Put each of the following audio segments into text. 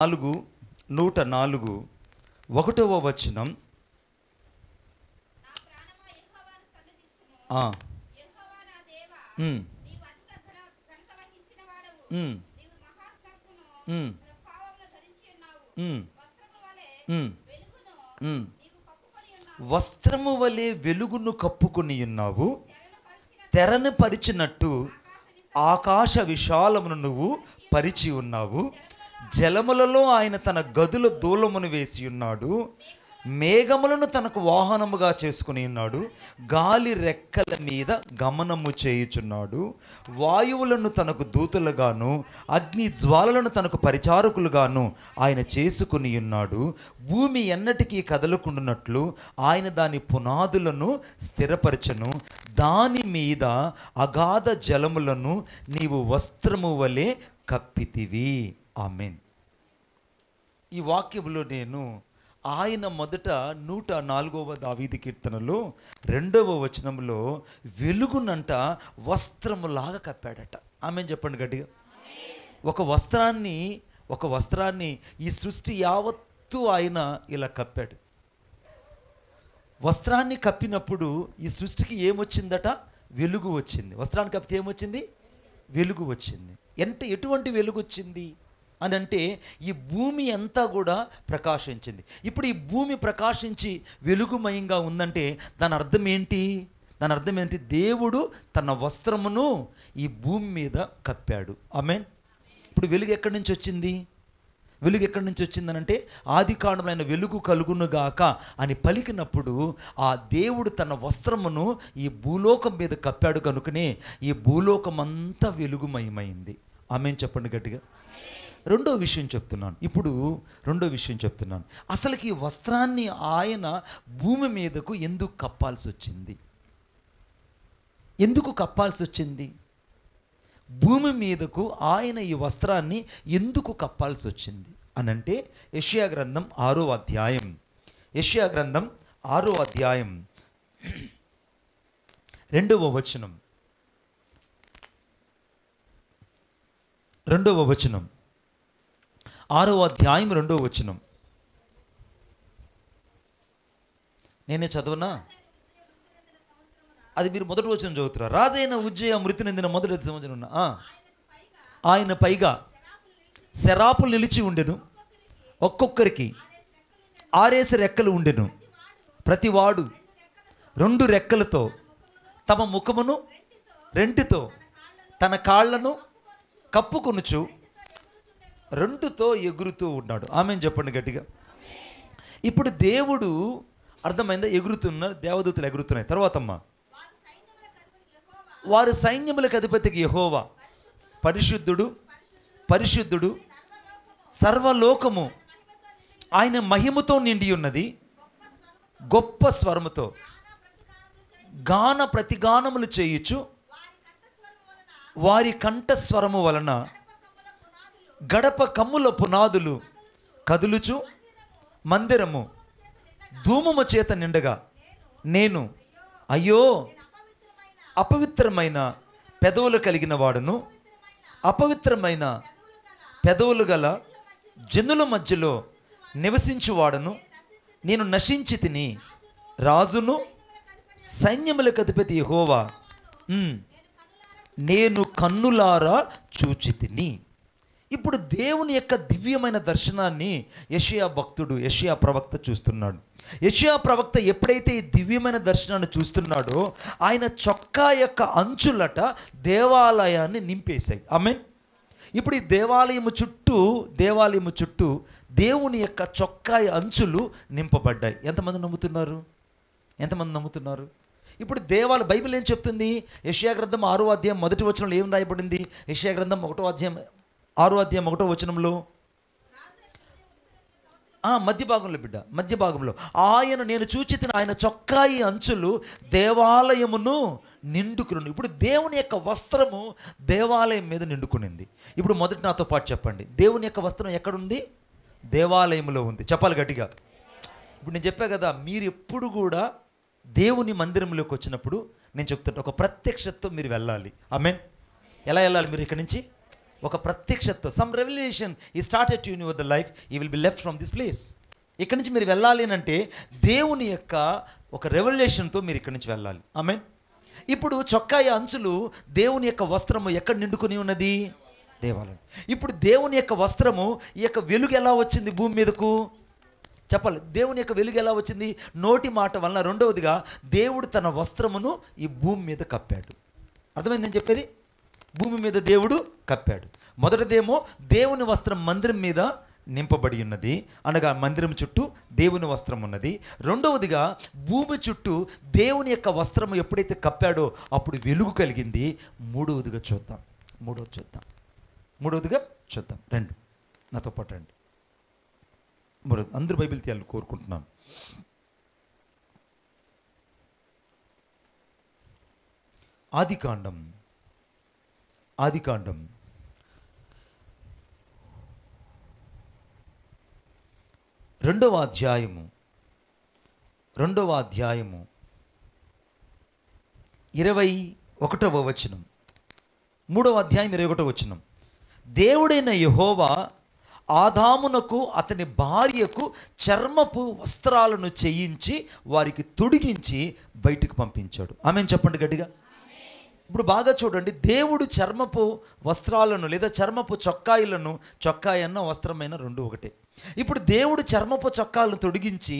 104 1వ వచనం. వస్త్రము వలె వెలుగును కప్పుకొని ఉన్నావు, తెరను పరిచినట్టు ఆకాశ విశాలమును నువ్వు పరిచి ఉన్నావు. జలములలో ఆయన తన గదుల దూలమును వేసి ఉన్నాడు, మేఘములను తనకు వాహనముగా చేసుకుని ఉన్నాడు, గాలి రెక్కల మీద గమనము చేయుచున్నాడు. వాయువులను తనకు దూతలుగాను అగ్ని జ్వాలలను తనకు పరిచారకులుగాను ఆయన చేసుకుని ఉన్నాడు. భూమి ఎన్నటికీ కదలకుండునట్లు ఆయన దాని పునాదులను స్థిరపరచను, దాని మీద అగాధ జలములను నీవు వస్త్రము వలె కప్పితివి. ఆమేన్. ఈ వాక్యములో నేను ఆయన మొదట 104వ దావీదు కీర్తనలో 2వ వచనంలో వెలుగునంట వస్త్రములాగా కప్పాడట. ఆమేన్ చెప్పండి గట్టిగా. ఒక వస్త్రాన్ని ఈ సృష్టి యావత్తు ఆయన ఇలా కప్పాడు. వస్త్రాన్ని కప్పినప్పుడు ఈ సృష్టికి ఏమొచ్చిందట? వెలుగు వచ్చింది. వస్త్రాన్ని కప్పితే ఏమొచ్చింది? వెలుగు వచ్చింది. ఎటువంటి వెలుగు వచ్చింది అని అంటే ఈ భూమి అంతా కూడా ప్రకాశించింది. ఇప్పుడు ఈ భూమి ప్రకాశించి వెలుగుమయంగా ఉందంటే దాని అర్థం ఏంటి? దేవుడు తన వస్త్రమును ఈ భూమి మీద కప్పాడు. ఆమేన్. ఇప్పుడు వెలుగు ఎక్కడి నుంచి వచ్చిందనంటే ఆది కాండమైన వెలుగు కలుగునుగాక అని పలికినప్పుడు ఆ దేవుడు తన వస్త్రమును ఈ భూలోకం మీద కప్పాడు కనుకనే ఈ భూలోకం అంతా వెలుగుమయమైంది. ఆమేన్ చెప్పండి గట్టిగా. రెండో విషయం చెప్తున్నాను. అసలుకి ఈ వస్త్రాన్ని ఆయన భూమి మీదకు ఎందుకు కప్పాల్సి వచ్చింది? భూమి మీదకు ఆయన ఈ వస్త్రాన్ని ఎందుకు కప్పాల్సి వచ్చింది అనంటే యెషయా గ్రంథం 6వ అధ్యాయం 2వ వచనం. 6వ అధ్యాయం 2వ వచనం. నేనే చదవనా? అది మీరు మొదటి వచనం చదువుతున్నారు. రాజైన ఉజ్జయ మృతి నిందిన మొదటి సంవత్సరం ఆయన పైగా శరాపులు నిలిచి ఉండెను, ఒక్కొక్కరికి 6 రెక్కలు ఉండెను. ప్రతివాడు 2 రెక్కలతో తమ ముఖమును రెంటితో తన కాళ్లను కప్పుకొనుచు 2తో ఎగురుతూ ఉన్నాడు. ఆమేన్ చెప్పండి గట్టిగా. ఇప్పుడు దేవుడు అర్థమైందా? ఎగురుతున్నారు, దేవదూతలు ఎగురుతున్నాయి. తర్వాతమ్మా, వారి సైన్యములకు అధిపతికి యెహోవా పరిశుద్ధుడు సర్వలోకము ఆయన మహిమతో నిండి ఉన్నది. గొప్ప స్వరముతో గాన ప్రతిగానములు చేయుచు వారి కంఠస్వరము వలన గడప కమ్ముల పునాదులు కదులుచు మందిరము ధూమము చేత నిండగా నేను అయ్యో అపవిత్రమైన పెదవులు కలిగిన వాడును, అపవిత్రమైన పెదవులు గల జనుల మధ్యలో నివసించువాడను, నేను నశించి తిని, రాజును సైన్యములకు అధిపతి యెహోవా నేను కన్నులారా చూచి తిని. ఇప్పుడు దేవుని యొక్క దివ్యమైన దర్శనాన్ని యెషయా ప్రవక్త చూస్తున్నాడు. యెషయా ప్రవక్త ఎప్పుడైతే ఈ దివ్యమైన దర్శనాన్ని చూస్తున్నాడో ఆయన చొక్కా యొక్క అంచులట దేవాలయాన్ని నింపేశాయి. ఆమేన్. ఇప్పుడు ఈ దేవాలయము చుట్టూ దేవుని యొక్క చొక్కా అంచులు నింపబడ్డాయి. ఎంతమంది నమ్ముతున్నారు? ఇప్పుడు బైబిల్ ఏం చెప్తుంది? యెషయా గ్రంథం 6వ అధ్యాయం 1వ వచనంలో ఏం రాయబడింది? యెషయా గ్రంథం 6వ అధ్యాయం 1వ వచనంలో మధ్య భాగంలో ఆయన నేను చూచితిన ఆయన చొక్కాయి అంచులు దేవాలయమును నిండుకుని. ఇప్పుడు దేవుని యొక్క వస్త్రము దేవాలయం మీద నిండుకునింది. ఇప్పుడు మొదటి నాతో పాటు చెప్పండి, దేవుని యొక్క వస్త్రం ఎక్కడుంది? దేవాలయంలో ఉంది. చెప్పాలి గట్టిగా. ఇప్పుడు నేను చెప్పా కదా, మీరు ఎప్పుడు కూడా దేవుని మందిరంలోకి వచ్చినప్పుడు నేను చెప్తుంటా, ఒక ప్రత్యక్షతతో మీరు వెళ్ళాలి. ఆమేన్. ఎలా వెళ్ళాలి? మీరు ఇక్కడి నుంచి ఒక ప్రత్యక్షత, సమ్ రెవల్యూషన్ ఈ started to your the life, you will be left from this place. ఇక్కడి నుంచి మీరు వెళ్ళాలి అంటే దేవుని యొక్క ఒక రెవల్యూషన్తో మీరు ఇక్కడి నుంచి వెళ్ళాలి. ఆమేన్. ఇప్పుడు చొక్కాయి అంచులు దేవుని యొక్క వస్త్రము ఎక్కడ నిండుకొని ఉన్నది? దేవాలయం. ఇప్పుడు దేవుని యొక్క వస్త్రము, ఈ యొక్క వెలుగు ఎలా వచ్చింది భూమి మీదకు? చెప్పాలి. దేవుని యొక్క వెలుగు ఎలా వచ్చింది? నోటి మాట వలన. రెండవదిగా దేవుడు తన వస్త్రమును ఈ భూమి మీద కప్పాడు. అర్థమైందని చెప్పేది? భూమి మీద దేవుడు కప్పాడు. మొదటిదేమో దేవుని వస్త్రం మందిరం మీద నింపబడి ఉన్నది, అనగా మందిరం చుట్టూ దేవుని వస్త్రం ఉన్నది. రెండవదిగా భూమి చుట్టూ దేవుని యొక్క వస్త్రము ఎప్పుడైతే కప్పాడో అప్పుడు వెలుగు కలిగింది. మూడవదిగా చూద్దాం. రండి, నాతో పాటు రండి. అందరూ బైబిల్ తీయాలని కోరుకుంటున్నాను. ఆదికాండం 2వ అధ్యాయము 21వ వచనం. 3వ అధ్యాయం 21వ వచనం. దేవుడైన యెహోవా ఆదామునకు అతని భార్యకు చర్మపు వస్త్రాలను చేయించి వారికి తొడిగించి బయటికి పంపించాడు. ఆమేన్ చెప్పండి గట్టిగా. ఇప్పుడు బాగా చూడండి, దేవుడు చర్మపు వస్త్రాలను లేదా చర్మపు చొక్కాయిలను, చొక్కాయి అన్న వస్త్రమైన రెండు ఒకటే. ఇప్పుడు దేవుడు చర్మపు చొక్కాలను తొడిగించి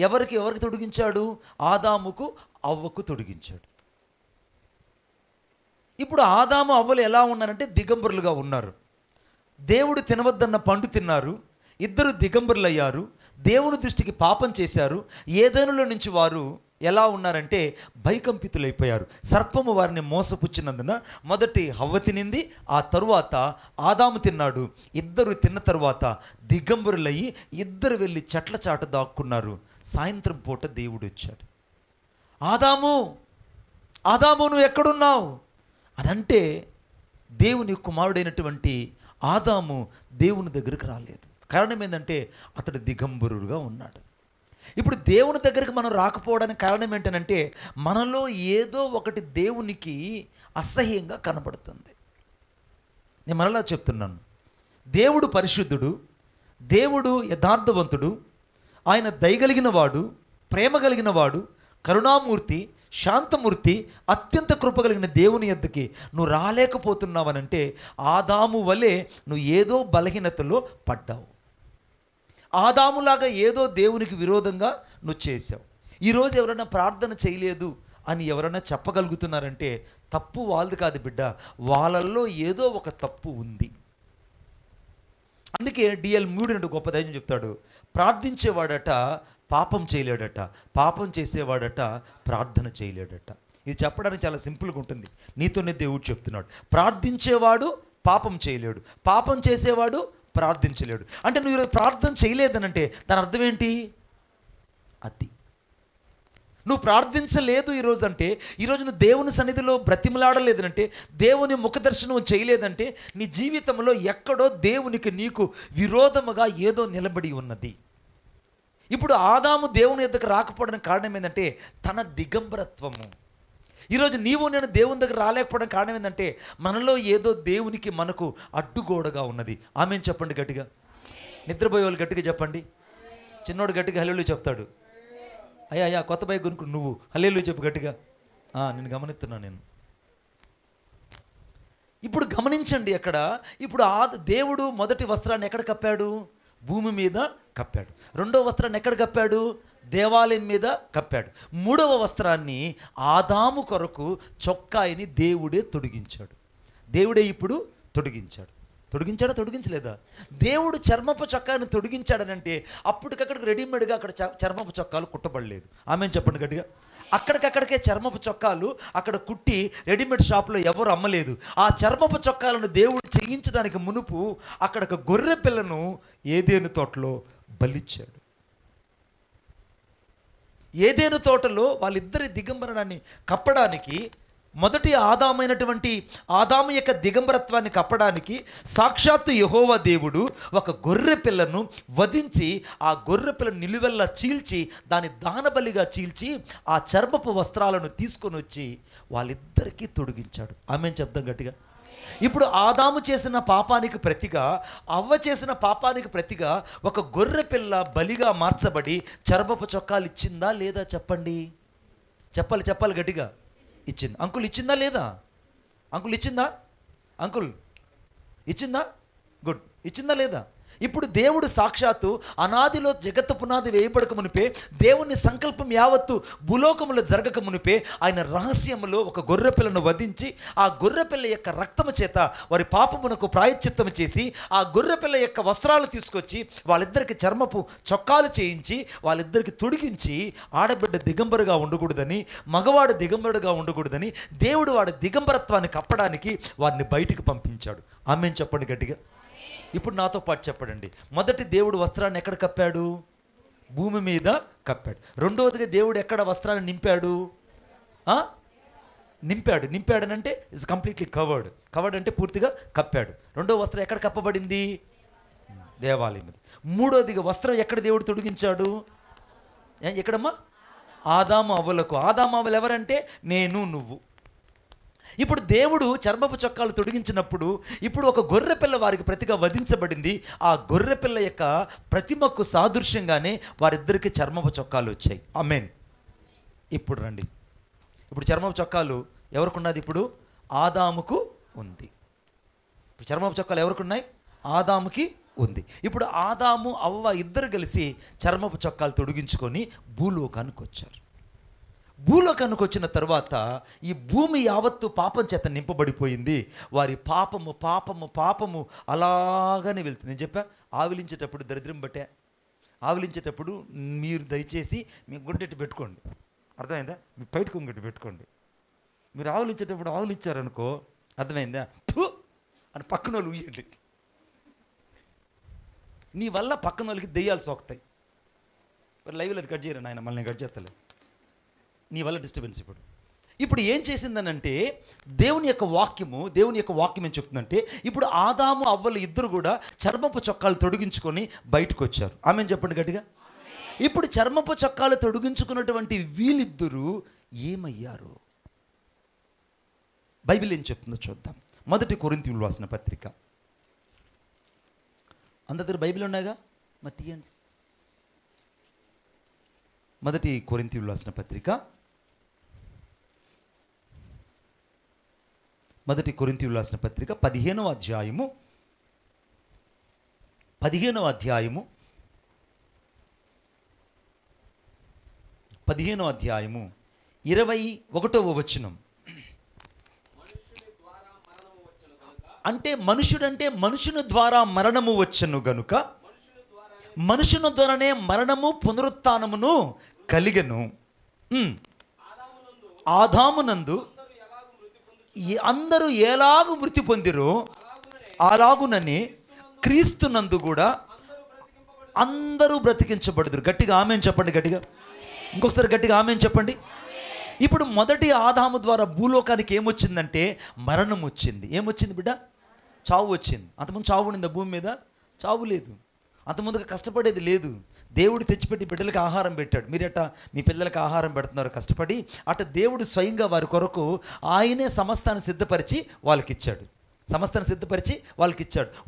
ఎవరికి తొడిగించాడు? ఆదాముకు అవ్వకు తొడిగించాడు. ఇప్పుడు ఆదాము అవ్వలు ఎలా ఉన్నారంటే దిగంబరులుగా ఉన్నారు. దేవుడు తినవద్దన్న పండు తిన్నారు, ఇద్దరు దిగంబరులు అయ్యారు, దేవుని దృష్టికి పాపం చేశారు. ఏదైనాలో నుంచి వారు ఎలా ఉన్నారంటే భయకంపితులైపోయారు. సర్పము వారిని మోసపుచ్చినందున మొదటి హవ్వ తినింది, ఆ తరువాత ఆదాము తిన్నాడు. ఇద్దరు తిన్న తరువాత దిగంబరులయ్యి ఇద్దరు వెళ్ళి చెట్ల చాటు దాక్కున్నారు. సాయంత్రం పూట దేవుడు వచ్చాడు. ఆదాము నువ్వు ఎక్కడున్నావు అనంటే దేవుని కుమారుడైనటువంటి ఆదాము దేవుని దగ్గరికి రాలేదు. కారణం ఏంటంటే అతడు దిగంబరుడుగా ఉన్నాడు. ఇప్పుడు దేవుని దగ్గరికి మనం రాకపోవడానికి కారణం ఏంటంటే మనలో ఏదో ఒకటి దేవునికి అసహ్యంగా కనబడుతుంది. నేను మరలా చెప్తున్నాను, దేవుడు పరిశుద్ధుడు, దేవుడు యథార్థవంతుడు, ఆయన దయగలిగిన వాడు, ప్రేమ కలిగిన వాడు, కరుణామూర్తి, శాంతమూర్తి, అత్యంత కృప కలిగిన దేవుని యొద్దకి నువ్వు రాలేకపోతున్నావనంటే ఆదాము వలె నువ్వు ఏదో బలహీనతలో పడ్డావు. ఆదాములాగా ఏదో దేవునికి విరోధంగా నువ్వు చేసావు. ఈరోజు ఎవరైనా ప్రార్థన చేయలేదు అని ఎవరైనా చెప్పగలుగుతున్నారంటే తప్పు వాళ్ళది కాదు బిడ్డ, వాళ్ళల్లో ఏదో ఒక తప్పు ఉంది. అందుకే డిఎల్ మూడు గొప్ప ధైర్యం చెప్తాడు, ప్రార్థించేవాడట పాపం చేయలేడట, పాపం చేసేవాడట ప్రార్థన చేయలేడట. ఇది చెప్పడానికి చాలా సింపుల్గా ఉంటుంది. నీతోనే దేవుడు చెప్తున్నాడు, ప్రార్థించేవాడు పాపం చేయలేడు, పాపం చేసేవాడు ప్రార్థించలేడు. అంటే నువ్వు ఈరోజు ప్రార్థన చేయలేదనంటే దాని అర్థం ఏంటి? అది నువ్వు ప్రార్థించలేదు ఈరోజు అంటే, ఈరోజు నువ్వు దేవుని సన్నిధిలో బ్రతిమలాడలేదంటే, దేవుని ముఖదర్శనం చేయలేదంటే నీ జీవితంలో ఎక్కడో దేవునికి నీకు విరోధముగా ఏదో నిలబడి ఉన్నది. ఇప్పుడు ఆదాము దేవుని యొద్దకు రాకపోవడానికి కారణం ఏంటంటే తన దిగంబరత్వము. ఈరోజు నీవు నేను దేవుని దగ్గర రాలేకపోవడం కారణం ఏంటంటే మనలో ఏదో దేవునికి మనకు అడ్డుగోడగా ఉన్నది. ఆమెను చెప్పండి గట్టిగా. నిద్రపోయే వాళ్ళు గట్టిగా చెప్పండి. చిన్నోడు గట్టిగా హల్లెలూయా చెప్తాడు. అయ్యా కొత్త బైక్ కొనుక్కు నువ్వు హల్లెలూయా చెప్పు గట్టిగా. నేను గమనిస్తున్నాను నేను. ఇప్పుడు గమనించండి, అక్కడ ఇప్పుడు దేవుడు మొదటి వస్త్రాన్ని ఎక్కడ కప్పాడు? భూమి మీద కప్పాడు. రెండవ వస్త్రాన్ని ఎక్కడ కప్పాడు? దేవాలయం మీద కప్పాడు. మూడవ వస్త్రాన్ని ఆదాము కొరకు చొక్కాయిని దేవుడే తొడిగించాడు. దేవుడే ఇప్పుడు తొడిగించాడా తొడిగించలేదా? దేవుడు చర్మపు చొక్కాని తొడిగించాడనంటే అప్పటికక్కడికి రెడీమేడ్గా అక్కడ చర్మపు చొక్కాలు కుట్టబడలేదు. ఆమెను చెప్పండి గట్టిగా. అక్కడికక్కడికే చర్మపు చొక్కాలు అక్కడ కుట్టి రెడీమేడ్ షాప్లో ఎవరు అమ్మలేదు. ఆ చర్మపు చొక్కాలను దేవుడు చేయించడానికి మునుపు అక్కడ ఒక గొర్రె పిల్లను ఏదేను తోటలో బలిచ్చాడు. ఏదేను తోటలో వాళ్ళిద్దరి దిగంబరాన్ని కప్పడానికి, మొదటి ఆదామైనటువంటి ఆదాము యొక్క దిగంబరత్వాన్ని కప్పడానికి సాక్షాత్తు యెహోవా దేవుడు ఒక గొర్రె పిల్లను వధించి ఆ గొర్రె పిల్లను నిలువెల్లా చీల్చి దాన్ని దానబలిగా చీల్చి ఆ చర్మపు వస్త్రాలను తీసుకొని వచ్చి వాళ్ళిద్దరికీ తొడిగించాడు. ఆమెను చెప్దాం గట్టిగా. ఇప్పుడు ఆదాము చేసిన పాపానికి ప్రతిగా, అవ్వ చేసిన పాపానికి ప్రతిగా ఒక గొర్రె పిల్ల బలిగా మార్చబడి చర్మపు చొక్కాలు ఇచ్చిందా లేదా చెప్పండి? చెప్పాలి గట్టిగా. ఇచ్చింది. అంకుల్ ఇచ్చిందా లేదా? అంకుల్ ఇచ్చిందా? అంకుల్ ఇచ్చిందా? గుడ్. ఇచ్చిందా లేదా? ఇప్పుడు దేవుడు సాక్షాత్తు అనాదిలో జగత్తు పునాది వేయబడక మునిపే, దేవుని సంకల్పం యావత్తు భూలోకములో జరగక మునిపే ఆయన రహస్యములో ఒక గొర్రెపిల్లను వధించి ఆ గొర్రెపిల్ల యొక్క రక్తము చేత వారి పాపమునకు ప్రాయశ్చిత్తము చేసి ఆ గొర్రెపిల్ల యొక్క వస్త్రాలు తీసుకొచ్చి వాళ్ళిద్దరికి చర్మపు చొక్కాలు చేయించి వాళ్ళిద్దరికి తొడిగించి, ఆడబిడ్డ దిగంబరుగా ఉండకూడదని, మగవాడు దిగంబరుడుగా ఉండకూడదని దేవుడు వాడి దిగంబరత్వాన్ని కప్పడానికి వారిని బయటికి పంపించాడు. ఆమేన్ చెప్పండి గట్టిగా. ఇప్పుడు నాతో పాటు చెప్పడండి. మొదటి దేవుడు వస్త్రాన్ని ఎక్కడ కప్పాడు? భూమి మీద కప్పాడు. రెండవదిగా దేవుడు ఎక్కడ వస్త్రాన్ని నింపాడు? నింపాడనంటే ఇట్స్ కంప్లీట్లీ కవర్డ్ అంటే పూర్తిగా కప్పాడు. రెండవ వస్త్రం ఎక్కడ కప్పబడింది? దేవాలయం మీద. మూడవదిగా వస్త్రం ఎక్కడ దేవుడు తొడిగించాడు? ఎక్కడమ్మా? ఆదాము అవ్వలకు. ఆదాము అవ్వలు ఎవరంటే నేను, నువ్వు. ఇప్పుడు దేవుడు చర్మపు చొక్కాలు తొడిగించినప్పుడు ఇప్పుడు ఒక గొర్రెపిల్ల వారికి ప్రతిగా వధించబడింది. ఆ గొర్రెపిల్ల యొక్క ప్రతిమకు సాదృశ్యంగానే వారిద్దరికి చర్మపు చొక్కాలు వచ్చాయి. ఆమేన్. ఇప్పుడు రండి. ఇప్పుడు చర్మపు చొక్కాలు ఎవరికి ఉన్నది? ఇప్పుడు ఆదాముకు ఉంది. ఇప్పుడు చర్మపు చొక్కాలు ఎవరికి ఉన్నాయి? ఆదాముకి ఉంది. ఇప్పుడు ఆదాము అవ్వ ఇద్దరు కలిసి చర్మపు చొక్కాలు తొడిగించుకొని భూలోకానికి వచ్చారు. భూలోకానికి వచ్చిన తర్వాత ఈ భూమి యావత్తు పాపం చేత నింపబడిపోయింది. వారి పాపము అలాగనే వెళ్తుంది. నేను చెప్పా, ఆవిలించేటప్పుడు దరిద్రం బట్టే. ఆవిలించేటప్పుడు మీరు దయచేసి మీ గుండెట్టి పెట్టుకోండి. అర్థమైందా? మీ బయట కొంగట్టి పెట్టుకోండి. మీరు ఆవులించేటప్పుడు ఆవులిచ్చారనుకో, అర్థమైందా? అని పక్కన వాళ్ళు ఊయండి. నీ వల్ల పక్కన వాళ్ళకి దెయ్యాలు సోకుతాయి. లైవ్లో అది కట్ చేయరు నాయన, మళ్ళీ నేను కట్ చేస్తలే. నీ వల్ల డిస్టర్బెన్స్. ఇప్పుడు ఏం చేసిందనంటే దేవుని యొక్క వాక్యం ఏం చెప్తుందంటే, ఇప్పుడు ఆదాము అవ్వలు ఇద్దరు కూడా చర్మపు చొక్కాలు తొడిగించుకొని బయటకు వచ్చారు. ఆమేన్ చెప్పండి గట్టిగా. ఇప్పుడు చర్మపు చొక్కాలు తొడిగించుకున్నటువంటి వీళ్ళిద్దరూ ఏమయ్యారు? బైబిల్ ఏం చెప్తుందో చూద్దాం. మొదటి కొరింథీయులకు రాసిన పత్రిక. అందరి దగ్గర బైబిల్ ఉన్నాయిగా, మరి తీయండి. మొదటి కొరింథీయులకు రాసిన పత్రిక, మొదటి కొరింథీయులకు రాసిన పత్రిక 15వ అధ్యాయము 21వ వచనం. అంటే మనుషుని ద్వారా మరణము వచ్చెను గనుక మనుషుని ద్వారానే మరణము పునరుత్థానమును కలిగెను. ఆదామునందు అందరూ ఎలాగు మృతి పొందిరో అలాగునని క్రీస్తునందు కూడా అందరూ బ్రతికించబడుదురు. గట్టిగా ఆమేన్ చెప్పండి. గట్టిగా ఇంకొకసారి గట్టిగా ఆమేన్ చెప్పండి. ఇప్పుడు మొదటి ఆదాము ద్వారా భూలోకానికి ఏమొచ్చిందంటే మరణం వచ్చింది. ఏమొచ్చింది బిడ్డ? చావు వచ్చింది. అంతకుముందు చావు ఉండిందా భూమి మీద? చావు లేదు. అంతకుముందుగా కష్టపడేది లేదు. దేవుడు తెచ్చిపెట్టి బిడ్డలకు ఆహారం పెట్టాడు. మీరట మీ పిల్లలకు ఆహారం పెడుతున్నారు కష్టపడి. అట దేవుడు స్వయంగా వారి కొరకు ఆయనే సమస్తాన్ని సిద్ధపరిచి వాళ్ళకి ఇచ్చాడు.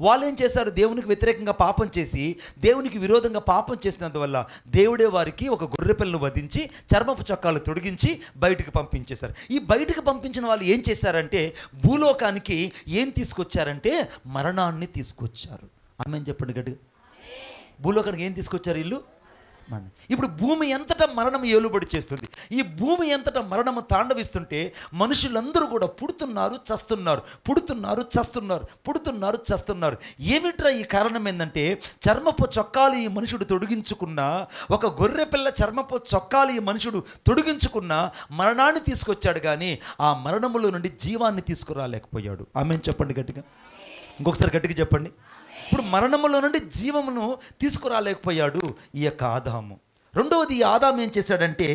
వాళ్ళు ఏం చేశారు? దేవునికి వ్యతిరేకంగా పాపం చేసి దేవునికి విరోధంగా పాపం చేసినందువల్ల దేవుడే వారికి ఒక గొర్రెపిల్లను వధించి చర్మపు చొక్కాలు తొడిగించి బయటకు పంపించేశారు. ఈ బయటకు పంపించిన వాళ్ళు ఏం చేశారంటే భూలోకానికి ఏం తీసుకొచ్చారంటే మరణాన్ని తీసుకొచ్చారు. ఆమేన్ చెప్పండి గట్టిగా. భూలోకానికి ఏం తీసుకొచ్చారు వీళ్ళు? మరణం. ఇప్పుడు భూమి ఎంతటా మరణం ఏలుబడి చేస్తుంది. ఈ భూమి ఎంతటా మరణము తాండవిస్తుంటే మనుషులందరూ కూడా పుడుతున్నారు, చస్తున్నారు. ఏమిట్రా ఈ కారణం? ఏంటంటే చర్మపు చొక్కాలు ఈ మనుషుడు తొడిగించుకున్న, ఒక గొర్రెపిల్ల చర్మపు చొక్కాలు ఈ మనుషుడు తొడిగించుకున్న మరణాన్ని తీసుకొచ్చాడు, కానీ ఆ మరణములో నుండి జీవాన్ని తీసుకురాలేకపోయాడు. ఆమేన్ చెప్పండి గట్టిగా. ఇంకొకసారి గట్టిగా చెప్పండి. ఇప్పుడు మరణములో నుండి జీవమును తీసుకురాలేకపోయాడు ఈ యొక్క ఆదాము. రెండవది, ఈ ఆదాము ఏం చేశాడంటే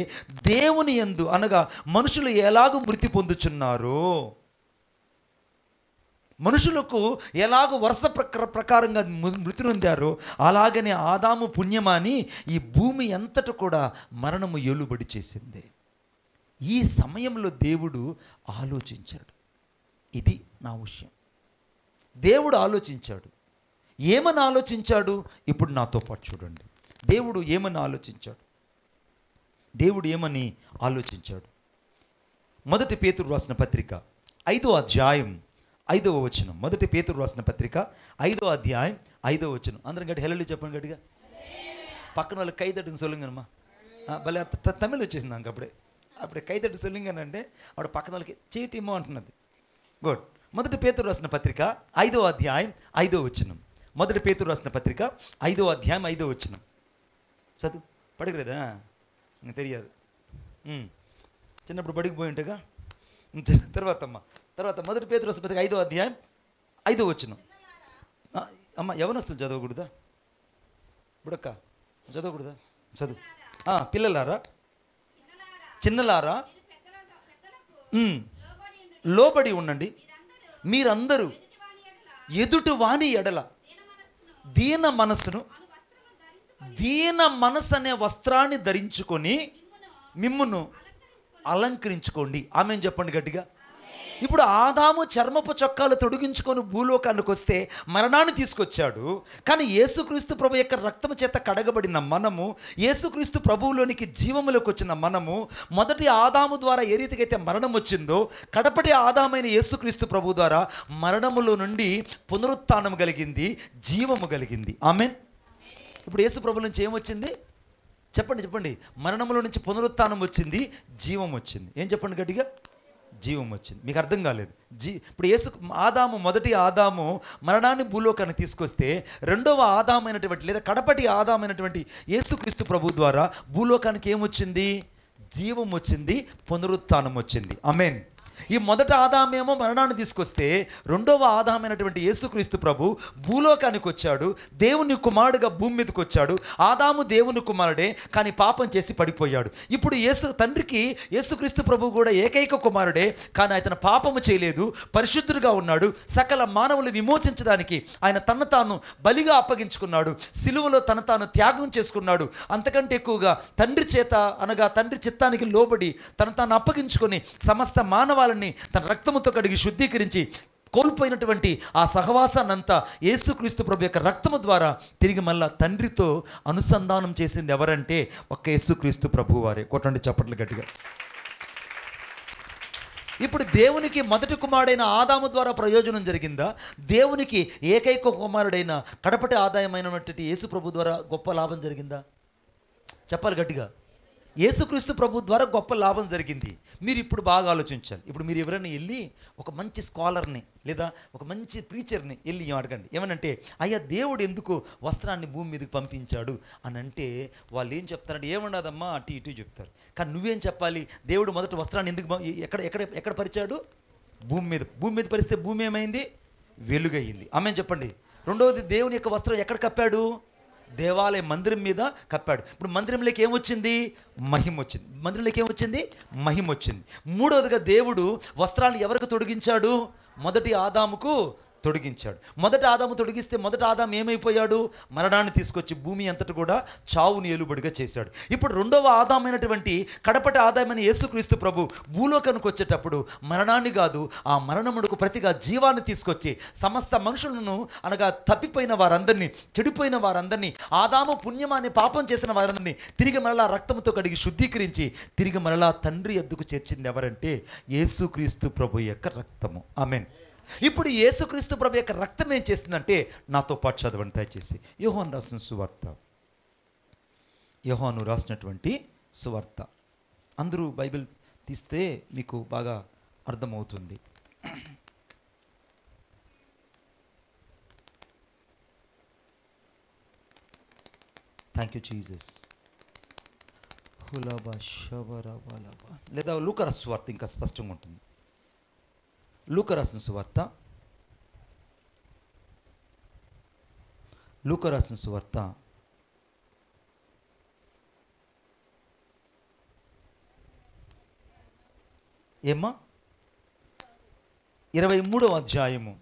దేవుని యందు అనగా మనుషులు ఎలాగూ మృతి పొందుచున్నారో, మనుషులకు ఎలాగో వరుస ప్రకారంగా మృతి నొందారో అలాగనే ఆదాము పుణ్యమాని ఈ భూమి అంతటా కూడా మరణము ఏలుబడి చేసింది. ఈ సమయంలో దేవుడు ఆలోచించాడు, ఇది నా విషయం. దేవుడు ఆలోచించాడు. ఏమని ఆలోచించాడు? ఇప్పుడు నాతో పాటు చూడండి. దేవుడు ఏమని ఆలోచించాడు? దేవుడు ఏమని ఆలోచించాడు? మొదటి పేతురు రాసిన పత్రిక 5వ అధ్యాయం 5వ వచనం. మొదటి పేతురు రాసిన పత్రిక 5వ అధ్యాయం 5వ వచనం. అందరం గట్టి హెల్లెలూయా చెప్పండి గట్టిగా. పక్కన వాళ్ళు కైదట్టుని సొల్లుంగనమ్మా. భలే తమిళ వచ్చేసింది నాకు అప్పుడే కైదట్టు సొల్లింగనంటే ఆవిడ పక్కన వాళ్ళకి చీటిమో అంటున్నది. గుడ్. మొదటి పేతురు రాసిన పత్రిక 5వ అధ్యాయం 5వ వచనం. మొదటి పేతురు రాసిన పత్రిక 5వ అధ్యాయం 5వ వచనం. చదువు. పడగలేదా? ఇంక తెలియదు. చిన్నప్పుడు బడికి పోయి ఉంటేగా. తర్వాత మొదటి పేతురు రాసిన పత్రిక 5వ అధ్యాయం 5వ వచనం. అమ్మ యవనస్తులు చదవకూడదా? బుడక్క చదవకూడదా? చదువు. పిల్లలారా, చిన్నలారా లోబడి ఉండండి. మీరందరూ ఎదుటి వాణి ఎడల దీన మనస్సు అనే వస్త్రాన్ని ధరించుకొని మిమ్మును అలంకరించుకోండి. ఆమేన్ చెప్పండి గట్టిగా. ఇప్పుడు ఆదాము చర్మపు చొక్కాలు తొడిగించుకొని భూలోకానికి వస్తే మరణాన్ని తీసుకొచ్చాడు. కానీ యేసుక్రీస్తు ప్రభు యొక్క రక్తము చేత కడగబడిన మనము, యేసుక్రీస్తు ప్రభువులోనికి జీవములోకి వచ్చిన మనము, మొదటి ఆదాము ద్వారా ఏ రీతికైతే మరణం వచ్చిందో, కడపటి ఆదామైన యేసుక్రీస్తు ప్రభు ద్వారా మరణములో నుండి పునరుత్థానం కలిగింది, జీవము కలిగింది. ఆమేన్. ఇప్పుడు యేసు ప్రభు నుంచి ఏమొచ్చింది? చెప్పండి. మరణములో నుంచి పునరుత్థానం వచ్చింది, జీవం వచ్చింది. ఏం చెప్పండి గట్టిగా? జీవం వచ్చింది. మీకు అర్థం కాలేదు. ఇప్పుడు మొదటి ఆదాము మరణాన్ని భూలోకానికి తీసుకొస్తే, రెండవ ఆదామైనటువంటి లేదా కడపటి ఆదామైనటువంటి యేసుక్రీస్తు ప్రభు ద్వారా భూలోకానికి ఏమొచ్చింది? జీవం వచ్చింది, పునరుత్థానం వచ్చింది. ఆమేన్. ఈ మొదటి ఆదామేమో మరణాన్ని తీసుకొస్తే, రెండవ ఆదామైనటువంటి యేసుక్రీస్తు ప్రభు భూలోకానికి వచ్చాడు, దేవుని కుమారుడుగా భూమి మీదకి వచ్చాడు. ఆదాము దేవుని కుమారుడే, కానీ పాపం చేసి పడిపోయాడు. ఇప్పుడు తండ్రికి యేసుక్రీస్తు ప్రభు కూడా ఏకైక కుమారుడే, కానీ ఆయన పాపము చేయలేదు, పరిశుద్ధుడిగా ఉన్నాడు. సకల మానవులు విమోచించడానికి ఆయన తన తాను బలిగా అప్పగించుకున్నాడు, సిలువలో తన తాను త్యాగం చేసుకున్నాడు. అంతకంటే ఎక్కువగా తండ్రి చేత అనగా తండ్రి చిత్తానికి లోబడి తన తాను అప్పగించుకొని సమస్త మానవాళిని తన రక్తముతో కడిగి శుద్ధీకరించి కోల్పోయినటువంటి ఆ సహవాసాన్నంతా యేసుక్రీస్తు ప్రభు యొక్క రక్తము ద్వారా తిరిగి మళ్ళా తండ్రితో అనుసంధానం చేసింది ఎవరంటే ఒక్క యేసుక్రీస్తు ప్రభు వారే. కొట్టండి చప్పట్లు గట్టిగా. ఇప్పుడు దేవునికి మొదటి కుమారుడైన ఆదాము ద్వారా ప్రయోజనం జరిగిందా? దేవునికి ఏకైక కుమారుడైన కడపటి ఆదాయమైనటువంటి యేసు ప్రభు ద్వారా గొప్ప లాభం జరిగిందా? చెప్పాలి గట్టిగా. యేసుక్రీస్తు ప్రభు ద్వారా గొప్ప లాభం జరిగింది. మీరు ఇప్పుడు బాగా ఆలోచించాలి. ఇప్పుడు మీరు ఎవరైనా వెళ్ళి ఒక మంచి స్కాలర్ని లేదా ఒక మంచి ప్రీచర్ని వెళ్ళి అడగండి, ఏమనంటే అయ్యా దేవుడు ఎందుకు వస్త్రాన్ని భూమి మీదకి పంపించాడు అని అంటే వాళ్ళు ఏం చెప్తారంటే ఏమన్నదమ్మా అటు ఇటు చెప్తారు. కానీ నువ్వేం చెప్పాలి? దేవుడు మొదటి వస్త్రాన్ని ఎందుకు ఎక్కడ పరిచాడు? భూమి మీద పరిస్తే భూమి ఏమైంది? వెలుగయ్యింది. ఆమేన్ చెప్పండి. రెండవది, దేవుని యొక్క వస్త్రం ఎక్కడ కప్పాడు? దేవాలయ మందిరం మీద కప్పాడు. ఇప్పుడు మందిరంలోకి ఏమొచ్చింది? మహిమ వచ్చింది. మందిరంలోకి ఏమొచ్చింది? మహిమ వచ్చింది. మూడవదిగా దేవుడు వస్త్రాలు ఎవరికి తొడిగించాడు? మొదటి ఆదాముకు తొడిగించాడు. మొదటి ఆదాము తొడిగిస్తే మొదటి ఆదాము ఏమైపోయాడు? మరణాన్ని తీసుకొచ్చి భూమి అంతటి కూడా చావుని ఏలుబడిగా చేశాడు. ఇప్పుడు రెండవ ఆదామైనటువంటి కడపటి ఆదామైన యేసుక్రీస్తు ప్రభు భూలోకానికి వచ్చేటప్పుడు మరణాన్ని కాదు, ఆ మరణమునకు ప్రతిగా జీవాన్ని తీసుకొచ్చి సమస్త మనుషులను అనగా తప్పిపోయిన వారందరినీ, చెడిపోయిన వారందరినీ, ఆదాము పుణ్యమాన్ని పాపం చేసిన వారందరినీ తిరిగి మరలా రక్తంతో కడిగి శుద్ధీకరించి తిరిగి మరలా తండ్రి యొద్దకు చేర్చింది ఎవరంటే యేసుక్రీస్తు ప్రభు యొక్క రక్తము. ఆమేన్. ఇప్పుడు యేసుక్రీస్తు ప్రభు యొక్క రక్తం ఏం చేస్తుందంటే, నాతో పాటు చదవండి దయచేసి. యోహాను రాసిన సువార్త, యోహాను రాసినటువంటి సువార్త. అందరూ బైబిల్ తీస్తే మీకు బాగా అర్థమవుతుంది. Thank you Jesus. లేదా లూకా రాసిన సువార్త ఇంకా స్పష్టంగా ఉంటుంది. లూకా రాసిన సువార్త, లూకా రాసిన సువార్త ఏమ్మా 23వ అధ్యాయము.